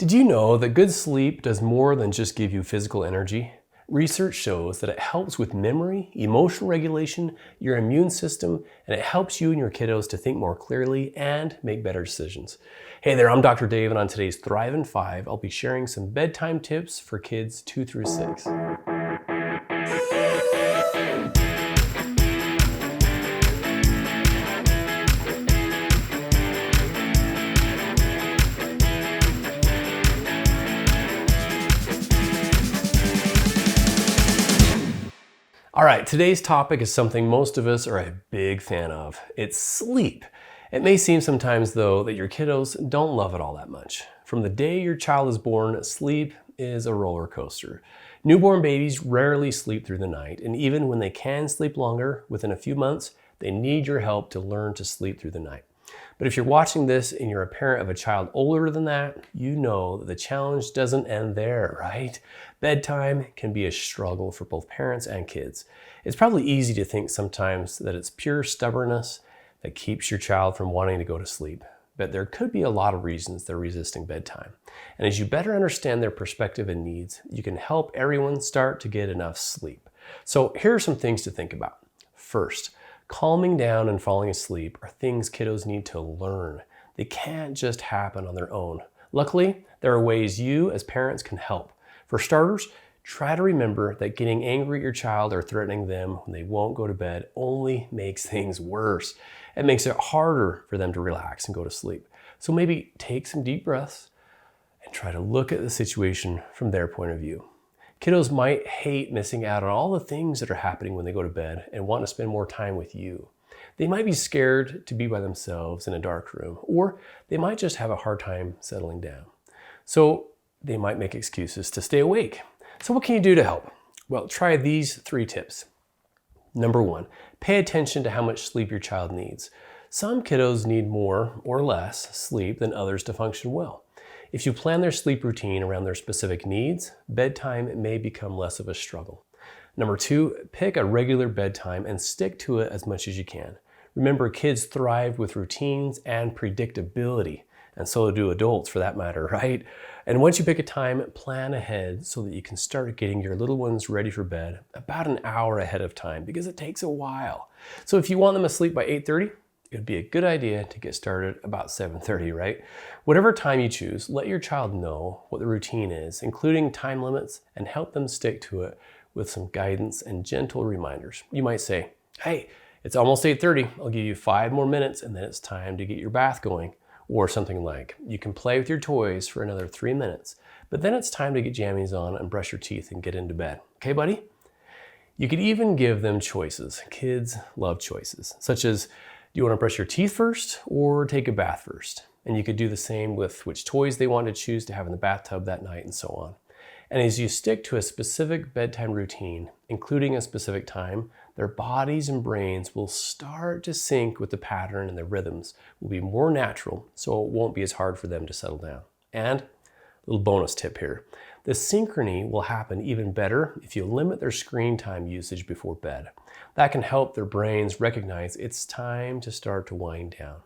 Did you know that good sleep does more than just give you physical energy? Research shows that it helps with memory, emotional regulation, your immune system, and it helps you and your kiddos to think more clearly and make better decisions. Hey there, I'm Dr. Dave, and on today's Thrive in 5, I'll be sharing some bedtime tips for kids 2 through 6. All right, today's topic is something most of us are a big fan of. It's sleep. It may seem sometimes, though, that your kiddos don't love it all that much. From the day your child is born, sleep is a roller coaster. Newborn babies rarely sleep through the night, and even when they can sleep longer, within a few months, they need your help to learn to sleep through the night. But if you're watching this and you're a parent of a child older than that, you know that the challenge doesn't end there, right? Bedtime can be a struggle for both parents and kids. It's probably easy to think sometimes that it's pure stubbornness that keeps your child from wanting to go to sleep. But there could be a lot of reasons they're resisting bedtime. And as you better understand their perspective and needs, you can help everyone start to get enough sleep. So here are some things to think about. First, calming down and falling asleep are things kiddos need to learn. They can't just happen on their own. Luckily, there are ways you as parents can help. For starters, try to remember that getting angry at your child or threatening them when they won't go to bed only makes things worse. It makes it harder for them to relax and go to sleep. So maybe take some deep breaths and try to look at the situation from their point of view. Kiddos might hate missing out on all the things that are happening when they go to bed and want to spend more time with you. They might be scared to be by themselves in a dark room, or they might just have a hard time settling down. So they might make excuses to stay awake. So what can you do to help? Well, try these 3 tips. Number 1, pay attention to how much sleep your child needs. Some kiddos need more or less sleep than others to function well. If you plan their sleep routine around their specific needs, bedtime may become less of a struggle. Number 2, pick a regular bedtime and stick to it as much as you can. Remember, kids thrive with routines and predictability, and so do adults for that matter, right? And once you pick a time, plan ahead so that you can start getting your little ones ready for bed about an hour ahead of time, because it takes a while. So if you want them asleep by 8:30, it would be a good idea to get started about 7:30, right? Whatever time you choose, let your child know what the routine is, including time limits, and help them stick to it with some guidance and gentle reminders. You might say, hey, it's almost 8:30. I'll give you 5 more minutes and then it's time to get your bath going. Or something like, you can play with your toys for another 3 minutes, but then it's time to get jammies on and brush your teeth and get into bed. Okay, buddy? You could even give them choices. Kids love choices, such as, do you want to brush your teeth first or take a bath first? And you could do the same with which toys they want to choose to have in the bathtub that night and so on. And as you stick to a specific bedtime routine, including a specific time, their bodies and brains will start to sync with the pattern, and the rhythms will be more natural, so it won't be as hard for them to settle down. And a little bonus tip here. The synchrony will happen even better if you limit their screen time usage before bed. That can help their brains recognize it's time to start to wind down.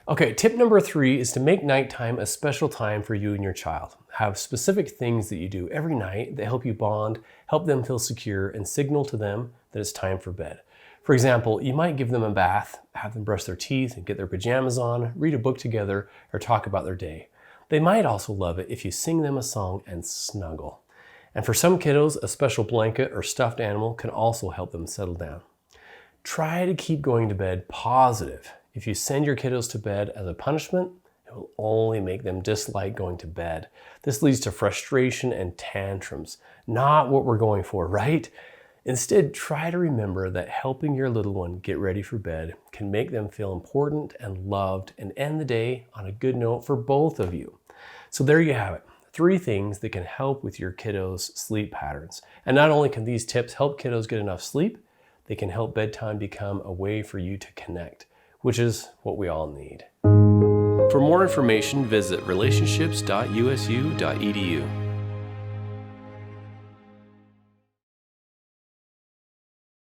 Okay, tip number 3 is to make nighttime a special time for you and your child. Have specific things that you do every night that help you bond, help them feel secure, and signal to them that it's time for bed. For example, you might give them a bath, have them brush their teeth and get their pajamas on, read a book together, or talk about their day. They might also love it if you sing them a song and snuggle. And for some kiddos, a special blanket or stuffed animal can also help them settle down. Try to keep going to bed positive. If you send your kiddos to bed as a punishment, it will only make them dislike going to bed. This leads to frustration and tantrums, not what we're going for, right? Instead, try to remember that helping your little one get ready for bed can make them feel important and loved and end the day on a good note for both of you. So there you have it, 3 things that can help with your kiddos' sleep patterns. And not only can these tips help kiddos get enough sleep, they can help bedtime become a way for you to connect, which is what we all need. For more information, visit relationships.usu.edu.